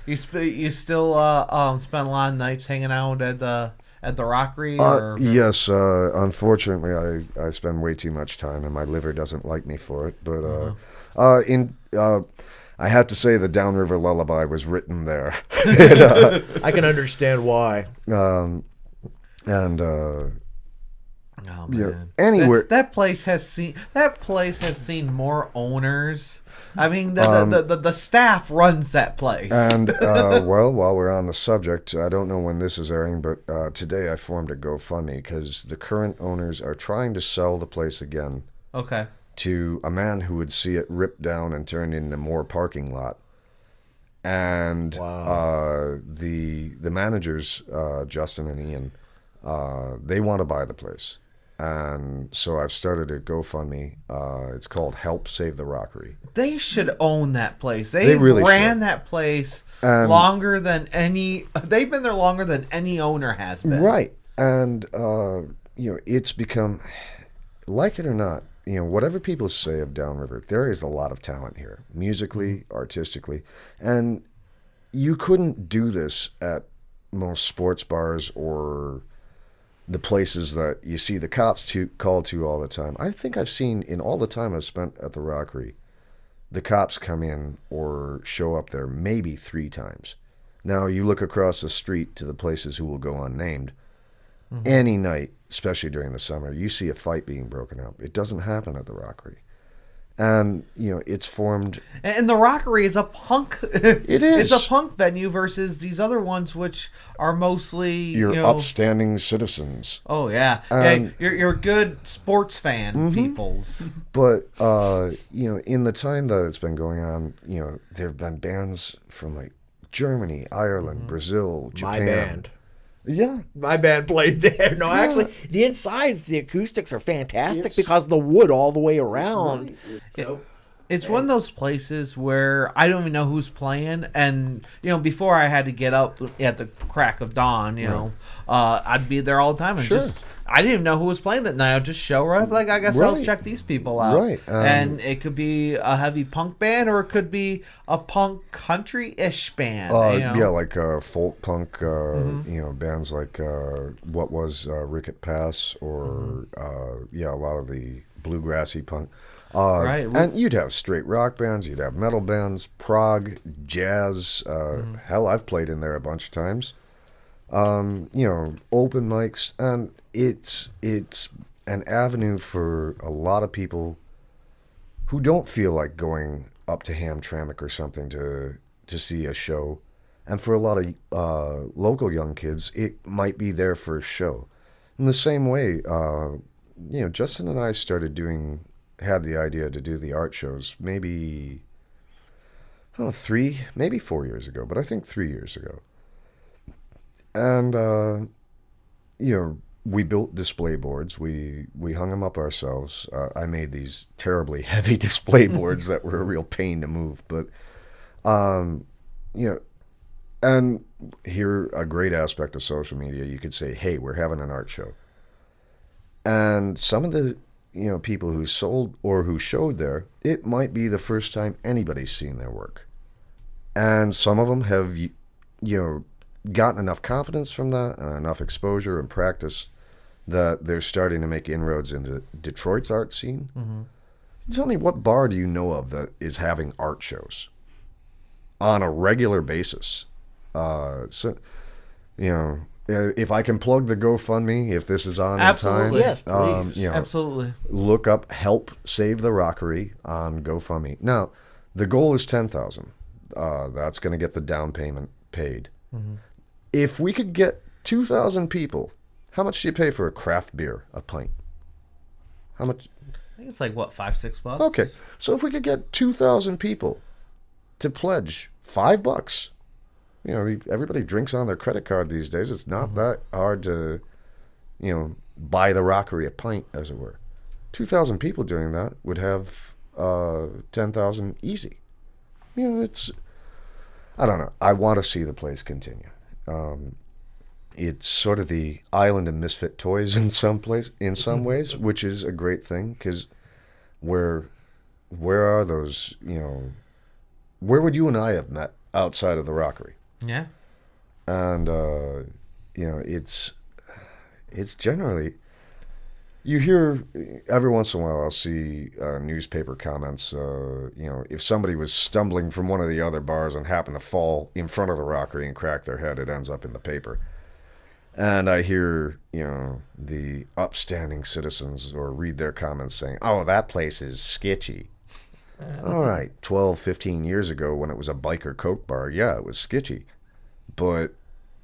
You still spend a lot of nights hanging out at the Rockery or Yes, unfortunately, I spend way too much time, and my liver doesn't like me for it. But in I have to say, the Downriver Lullaby was written there. I can understand why. And oh you know, man, anywhere. that place has seen more owners. I mean, the staff runs that place. And well, while we're on the subject, I don't know when this is airing, but today I formed a GoFundMe because the current owners are trying to sell the place again Okay. to a man who would see it ripped down and turned into more parking lot. And Wow. the managers, Justin and Ian, they want to buy the place. And so I've started a GoFundMe. It's called Help Save the Rockery. They should own that place. They really ran should. that place And- longer than any. They've been there longer than any owner has been. Right. And, it's become, like it or not, whatever people say of Downriver, there is a lot of talent here, musically, artistically. And you couldn't do this at most sports bars or the places that you see the cops called to all the time. I think I've seen, in all the time I've spent at the Rockery, the cops come in or show up there maybe 3 times. Now, you look across the street to the places who will go unnamed. Any night, especially during the summer, you see a fight being broken up. It doesn't happen at the Rockery. And, it's formed... And the Rockery is a punk. It is. It's a punk venue versus these other ones, which are mostly Your upstanding citizens. Oh yeah, And- you're good sports fan peoples. But, in the time that it's been going on, there have been bands from, like, Germany, Ireland, Brazil, Japan. My band. Yeah. My band played there. No, actually, the insides, the acoustics are fantastic because of the wood all the way around. So, It's one of those places where I don't even know who's playing, and before I had to get up at the crack of dawn, I'd be there all the time, and Sure. I didn't even know who was playing that night. I'd just show up, like I guess I'll Right. check these people out, Right, and it could be a heavy punk band, or it could be a punk country-ish band. Yeah, like folk punk, bands like what was Ricket Pass, or a lot of the bluegrassy punk. Right. And you'd have straight rock bands, you'd have metal bands, prog, jazz. Hell, I've played in there a bunch of times. Open mics, and it's an avenue for a lot of people who don't feel like going up to Hamtramck or something to see a show. And for a lot of local young kids, it might be there for a show. In the same way, Justin and I had the idea to do the art shows maybe, I don't know, 3, maybe 4 years ago, but I think 3 years ago. And, we built display boards. We hung them up ourselves. I made these terribly heavy display boards that were a real pain to move. But, and here, a great aspect of social media, you could say, hey, we're having an art show. And some of the, people who sold or who showed there, it might be the first time anybody's seen their work. And some of them have, gotten enough confidence from that and enough exposure and practice that they're starting to make inroads into Detroit's art scene. Tell me, what bar do you know of that is having art shows on a regular basis? If I can plug the GoFundMe, if this is on Absolutely. in time, Yes, please. Absolutely. look up "Help Save the Rockery" on GoFundMe. Now, the goal is $10,000. That's going to get the down payment paid. If we could get 2,000 people, how much do you pay for a craft beer, a pint? How much? I think it's like what, $5-6. Okay, so if we could get 2,000 people to pledge $5, everybody drinks on their credit card these days. It's not that hard to, buy the Rockery a pint, as it were. 2,000 people doing that would have 10,000 easy. I don't know. I want to see the place continue. It's sort of the island of misfit toys in some ways, which is a great thing, because where are those, where would you and I have met outside of the Rockery. Yeah. And it's generally, you hear every once in a while I'll see newspaper comments, if somebody was stumbling from one of the other bars and happened to fall in front of the Rockery and crack their head, it ends up in the paper. And I hear, the upstanding citizens or read their comments saying, oh, that place is sketchy. All right, 12, 15 years ago when it was a biker coke bar, yeah, it was sketchy. But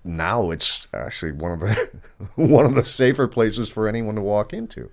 now it's actually one of the safer places for anyone to walk into.